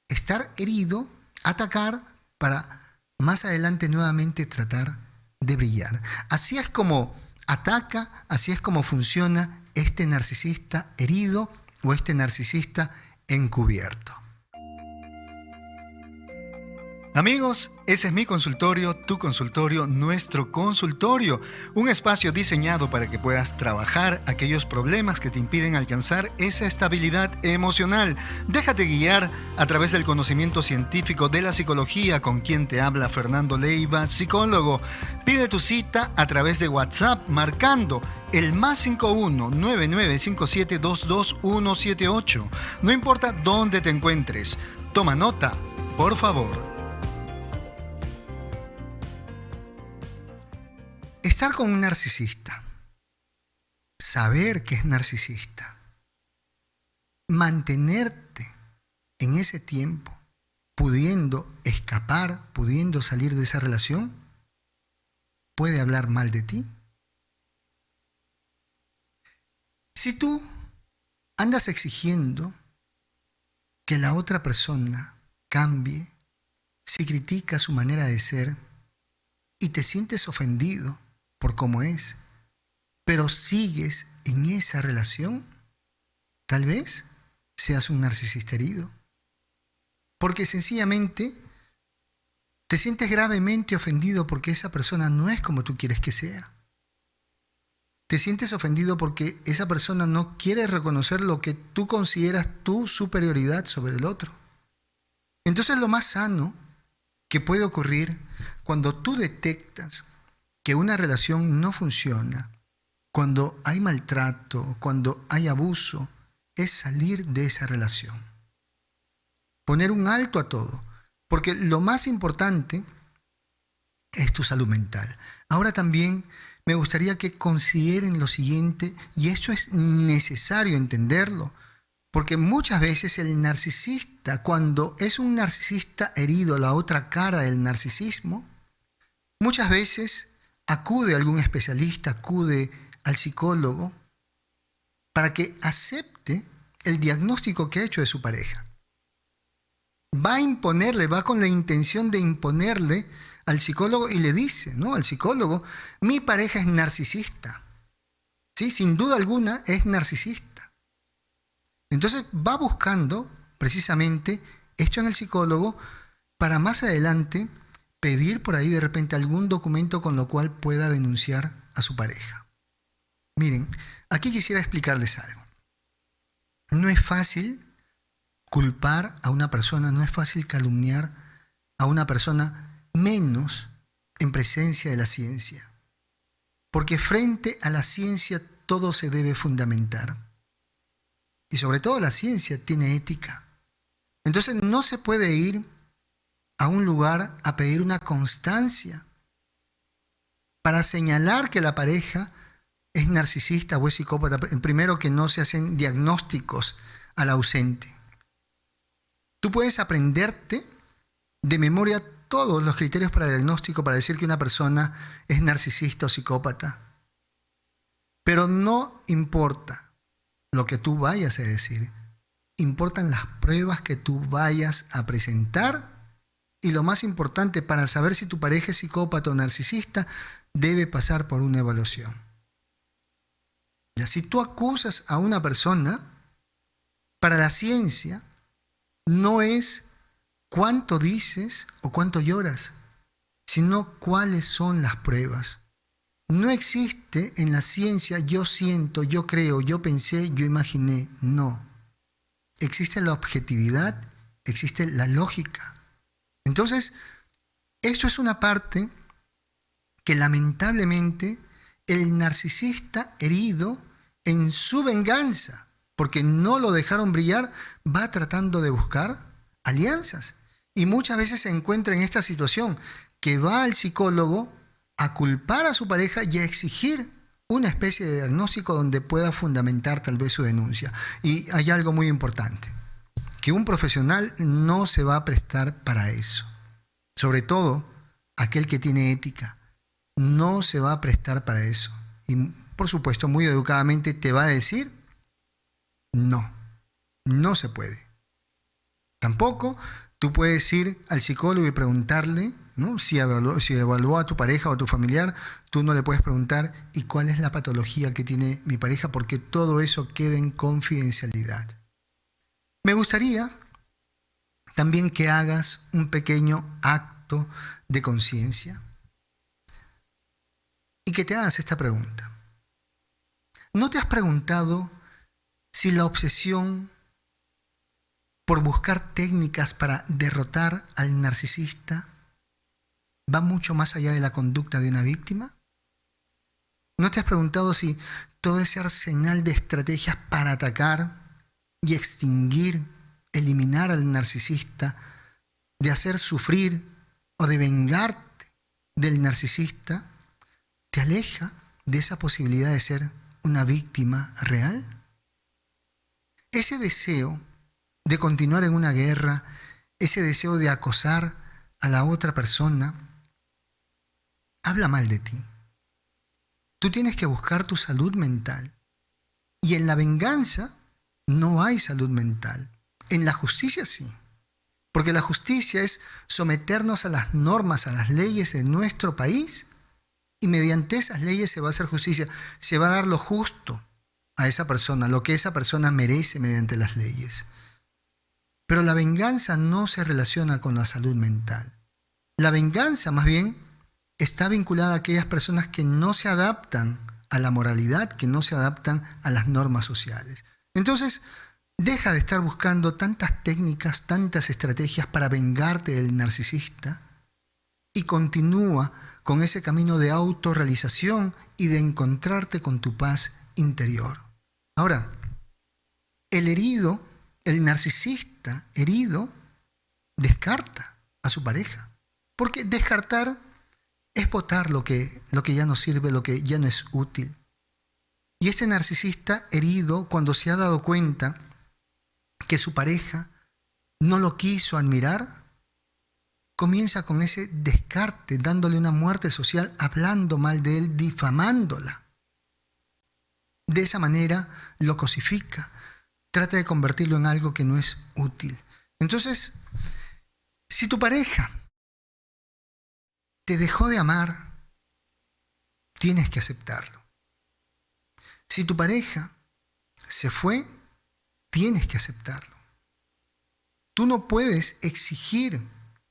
estar herido, atacar para más adelante nuevamente tratar de brillar. Así es como ataca, así es como funciona este narcisista herido o este narcisista encubierto. Amigos, ese es mi consultorio, tu consultorio, nuestro consultorio. Un espacio diseñado para que puedas trabajar aquellos problemas que te impiden alcanzar esa estabilidad emocional. Déjate guiar a través del conocimiento científico de la psicología, con quien te habla Fernando Leiva, psicólogo. Pide tu cita a través de WhatsApp marcando el +51 9957 22178. No importa dónde te encuentres. Toma nota, por favor. Estar con un narcisista, saber que es narcisista, mantenerte en ese tiempo, pudiendo escapar, pudiendo salir de esa relación, puede hablar mal de ti. Si tú andas exigiendo que la otra persona cambie, si criticas su manera de ser y te sientes ofendido por cómo es, pero sigues en esa relación, tal vez seas un narcisista herido. Porque sencillamente te sientes gravemente ofendido porque esa persona no es como tú quieres que sea. Te sientes ofendido porque esa persona no quiere reconocer lo que tú consideras tu superioridad sobre el otro. Entonces lo más sano que puede ocurrir cuando tú detectas que una relación no funciona, cuando hay maltrato, cuando hay abuso, es salir de esa relación. Poner un alto a todo, porque lo más importante es tu salud mental. Ahora también me gustaría que consideren lo siguiente, y esto es necesario entenderlo, porque muchas veces el narcisista, cuando es un narcisista herido, la otra cara del narcisismo, muchas veces acude a algún especialista, acude al psicólogo para que acepte el diagnóstico que ha hecho de su pareja. Va a imponerle, va con la intención de imponerle al psicólogo y le dice, ¿no?, al psicólogo: mi pareja es narcisista. Sí, sin duda alguna es narcisista. Entonces va buscando precisamente esto en el psicólogo para más adelante pedir por ahí de repente algún documento con lo cual pueda denunciar a su pareja. Miren, aquí quisiera explicarles algo. No es fácil culpar a una persona, no es fácil calumniar a una persona, menos en presencia de la ciencia. Porque frente a la ciencia todo se debe fundamentar. Y sobre todo la ciencia tiene ética. Entonces no se puede ir a un lugar a pedir una constancia para señalar que la pareja es narcisista o es psicópata. Primero, que no se hacen diagnósticos al ausente. Tú puedes aprenderte de memoria todos los criterios para diagnóstico para decir que una persona es narcisista o psicópata. Pero no importa lo que tú vayas a decir. Importan las pruebas que tú vayas a presentar. Y lo más importante, para saber si tu pareja es psicópata o narcisista, debe pasar por una evaluación. Y si tú acusas a una persona, para la ciencia no es cuánto dices o cuánto lloras, sino cuáles son las pruebas. No existe en la ciencia yo siento, yo creo, yo pensé, yo imaginé. No. Existe la objetividad, existe la lógica. Entonces, esto es una parte que lamentablemente el narcisista herido, en su venganza, porque no lo dejaron brillar, va tratando de buscar alianzas. Y muchas veces se encuentra en esta situación, que va al psicólogo a culpar a su pareja y a exigir una especie de diagnóstico donde pueda fundamentar tal vez su denuncia. Y hay algo muy importante, que un profesional no se va a prestar para eso. Sobre todo aquel que tiene ética, no se va a prestar para eso. Y por supuesto, muy educadamente te va a decir: no, no se puede. Tampoco tú puedes ir al psicólogo y preguntarle, ¿no?, si evaluó a tu pareja o a tu familiar. Tú no le puedes preguntar: ¿y cuál es la patología que tiene mi pareja? Porque todo eso queda en confidencialidad. Me gustaría también que hagas un pequeño acto de conciencia y que te hagas esta pregunta. ¿No te has preguntado si la obsesión por buscar técnicas para derrotar al narcisista va mucho más allá de la conducta de una víctima? ¿No te has preguntado si todo ese arsenal de estrategias para atacar y extinguir, eliminar al narcisista, de hacer sufrir o de vengarte del narcisista, te aleja de esa posibilidad de ser una víctima real? Ese deseo de continuar en una guerra, ese deseo de acosar a la otra persona, habla mal de ti. Tú tienes que buscar tu salud mental. Y en la venganza no hay salud mental. En la justicia sí. Porque la justicia es someternos a las normas, a las leyes de nuestro país, y mediante esas leyes se va a hacer justicia. Se va a dar lo justo a esa persona, lo que esa persona merece mediante las leyes. Pero la venganza no se relaciona con la salud mental. La venganza, más bien, está vinculada a aquellas personas que no se adaptan a la moralidad, que no se adaptan a las normas sociales. Entonces, deja de estar buscando tantas técnicas, tantas estrategias para vengarte del narcisista y continúa con ese camino de autorrealización y de encontrarte con tu paz interior. Ahora, el herido, el narcisista herido, descarta a su pareja. Porque descartar es botar lo que ya no sirve, lo que ya no es útil. Y ese narcisista herido, cuando se ha dado cuenta que su pareja no lo quiso admirar, comienza con ese descarte, dándole una muerte social, hablando mal de él, difamándola. De esa manera lo cosifica, trata de convertirlo en algo que no es útil. Entonces, si tu pareja te dejó de amar, tienes que aceptarlo. Si tu pareja se fue, tienes que aceptarlo. Tú no puedes exigir,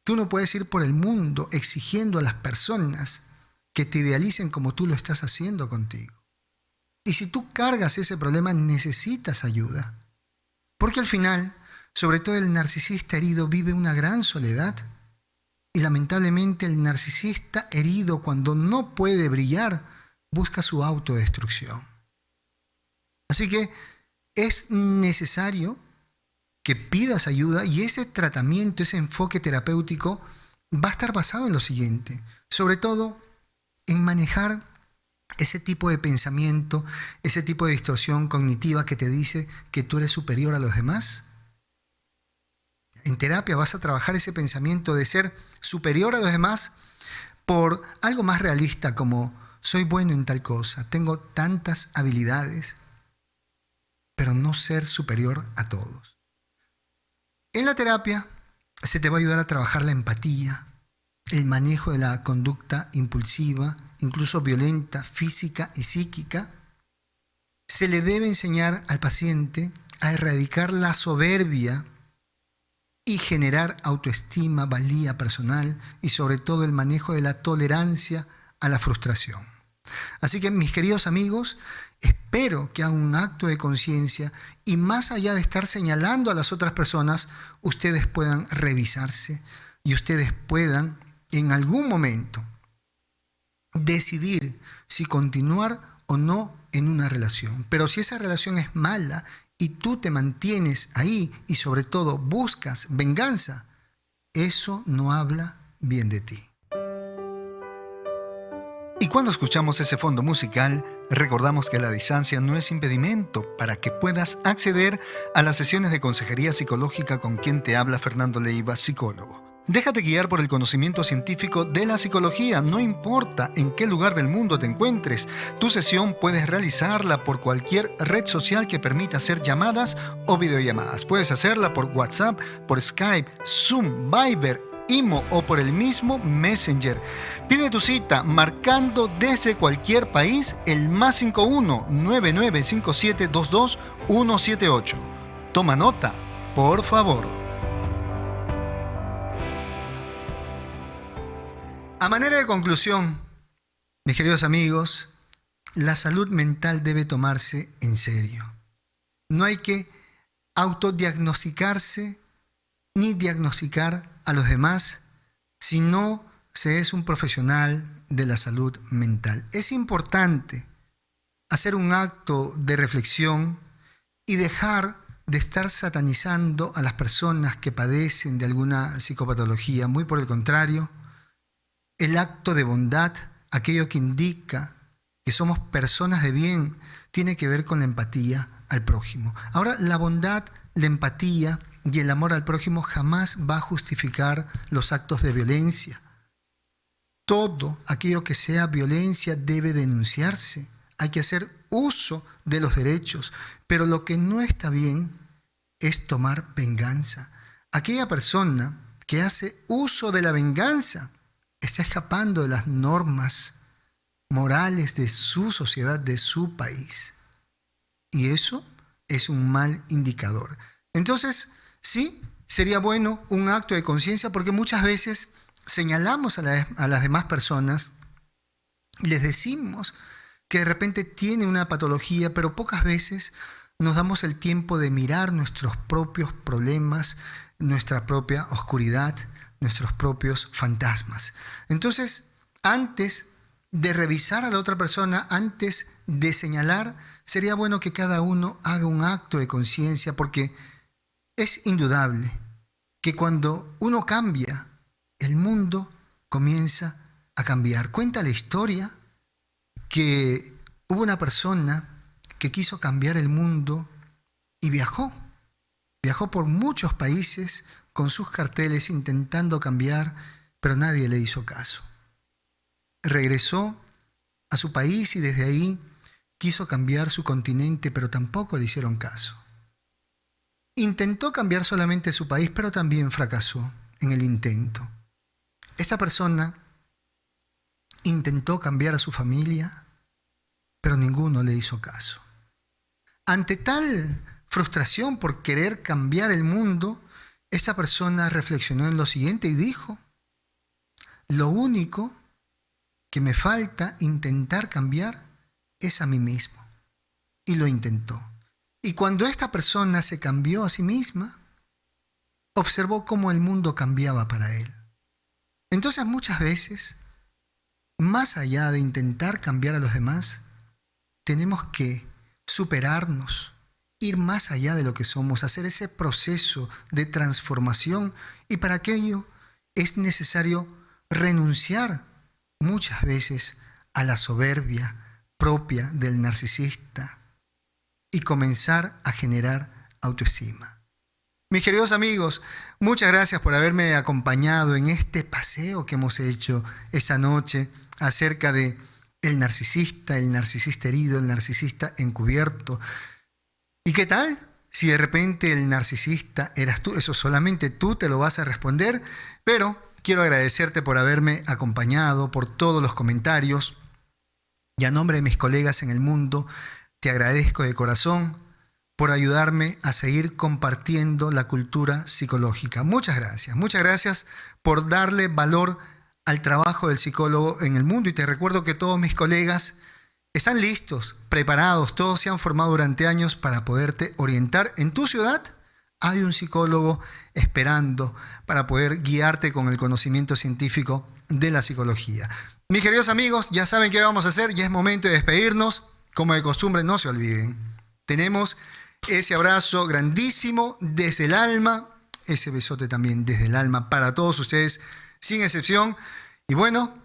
tú no puedes ir por el mundo exigiendo a las personas que te idealicen como tú lo estás haciendo contigo. Y si tú cargas ese problema, necesitas ayuda. Porque al final, sobre todo el narcisista herido vive una gran soledad. Y lamentablemente el narcisista herido, cuando no puede brillar, busca su autodestrucción. Así que es necesario que pidas ayuda, y ese tratamiento, ese enfoque terapéutico va a estar basado en lo siguiente. Sobre todo en manejar ese tipo de pensamiento, ese tipo de distorsión cognitiva que te dice que tú eres superior a los demás. En terapia vas a trabajar ese pensamiento de ser superior a los demás por algo más realista, como soy bueno en tal cosa, tengo tantas habilidades, pero no ser superior a todos. En la terapia se te va a ayudar a trabajar la empatía, el manejo de la conducta impulsiva, incluso violenta, física y psíquica. Se le debe enseñar al paciente a erradicar la soberbia y generar autoestima, valía personal y sobre todo el manejo de la tolerancia a la frustración. Así que, mis queridos amigos, espero que hagan un acto de conciencia y, más allá de estar señalando a las otras personas, ustedes puedan revisarse y ustedes puedan en algún momento decidir si continuar o no en una relación. Pero si esa relación es mala y tú te mantienes ahí y sobre todo buscas venganza, eso no habla bien de ti. Y cuando escuchamos ese fondo musical, recordamos que la distancia no es impedimento para que puedas acceder a las sesiones de consejería psicológica con quien te habla Fernando Leiva, psicólogo. Déjate guiar por el conocimiento científico de la psicología, no importa en qué lugar del mundo te encuentres. Tu sesión puedes realizarla por cualquier red social que permita hacer llamadas o videollamadas. Puedes hacerla por WhatsApp, por Skype, Zoom, Viber, Imo o por el mismo Messenger. Pide tu cita marcando desde cualquier país el +51 995722 178. Toma nota. por favor. A manera de conclusión, mis queridos amigos, la salud mental debe tomarse en serio. No hay que autodiagnosticarse ni diagnosticar a los demás si no se es un profesional de la salud mental. Es importante hacer un acto de reflexión y dejar de estar satanizando a las personas que padecen de alguna psicopatología. Muy por el contrario, el acto de bondad, aquello que indica que somos personas de bien, tiene que ver con la empatía al prójimo. Ahora, la bondad, la empatía y el amor al prójimo jamás va a justificar los actos de violencia. Todo aquello que sea violencia debe denunciarse. Hay que hacer uso de los derechos, pero lo que no está bien es tomar venganza. Aquella persona que hace uso de la venganza está escapando de las normas morales de su sociedad, de su país. Y eso es un mal indicador. Entonces, sí, sería bueno un acto de conciencia, porque muchas veces señalamos a las demás personas, les decimos que de repente tienen una patología, pero pocas veces nos damos el tiempo de mirar nuestros propios problemas, nuestra propia oscuridad, nuestros propios fantasmas. Entonces, antes de revisar a la otra persona, antes de señalar, sería bueno que cada uno haga un acto de conciencia, porque es indudable que cuando uno cambia, el mundo comienza a cambiar. Cuenta la historia que hubo una persona que quiso cambiar el mundo y viajó por muchos países con sus carteles intentando cambiar, pero nadie le hizo caso. Regresó a su país y desde ahí quiso cambiar su continente, pero tampoco le hicieron caso. Intentó cambiar solamente su país, pero también fracasó en el intento. Esa persona intentó cambiar a su familia, pero ninguno le hizo caso. Ante tal frustración por querer cambiar el mundo, esa persona reflexionó en lo siguiente y dijo: lo único que me falta intentar cambiar es a mí mismo. Y lo intentó. Y cuando esta persona se cambió a sí misma, observó cómo el mundo cambiaba para él. Entonces, muchas veces, más allá de intentar cambiar a los demás, tenemos que superarnos, ir más allá de lo que somos, hacer ese proceso de transformación, y para aquello es necesario renunciar muchas veces a la soberbia propia del narcisista y comenzar a generar autoestima. Mis queridos amigos, muchas gracias por haberme acompañado en este paseo que hemos hecho esa noche acerca de el narcisista herido, el narcisista encubierto. ¿Y qué tal si de repente el narcisista eras tú? Eso solamente tú te lo vas a responder, pero quiero agradecerte por haberme acompañado, por todos los comentarios, y a nombre de mis colegas en el mundo, te agradezco de corazón por ayudarme a seguir compartiendo la cultura psicológica. Muchas gracias por darle valor al trabajo del psicólogo en el mundo, y te recuerdo que todos mis colegas están listos, preparados, todos se han formado durante años para poderte orientar. En tu ciudad hay un psicólogo esperando para poder guiarte con el conocimiento científico de la psicología. Mis queridos amigos, ya saben qué vamos a hacer, ya es momento de despedirnos. Como de costumbre, no se olviden, tenemos ese abrazo grandísimo desde el alma, ese besote también desde el alma para todos ustedes, sin excepción. Y bueno,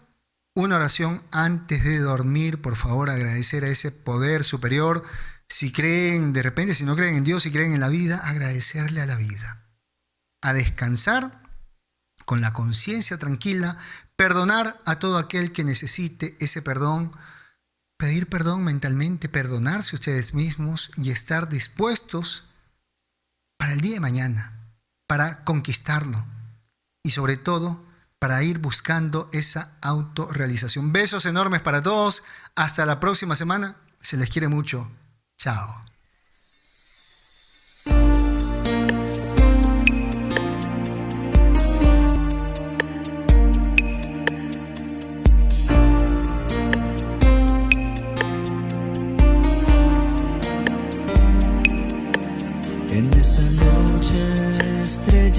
una oración antes de dormir, por favor, agradecer a ese poder superior. Si creen, de repente, si no creen en Dios, si creen en la vida, agradecerle a la vida. A descansar con la conciencia tranquila, perdonar a todo aquel que necesite ese perdón, pedir perdón mentalmente, perdonarse ustedes mismos y estar dispuestos para el día de mañana, para conquistarlo y sobre todo para ir buscando esa autorrealización. Besos enormes para todos. Hasta la próxima semana. Se les quiere mucho. Chao.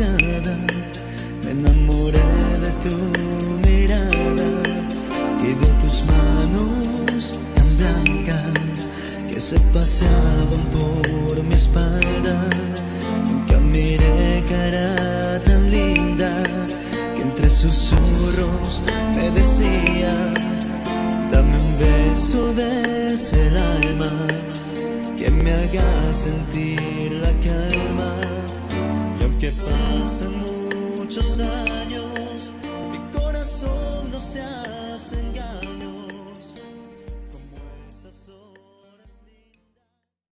estrellada, me enamoré de tu mirada y de tus manos tan blancas que se paseaban por mi espalda. Nunca miré cara tan linda que entre susurros me decía: dame un beso desde el alma que me haga sentir la calma. Y aunque pasen muchos años, mi corazón no se hace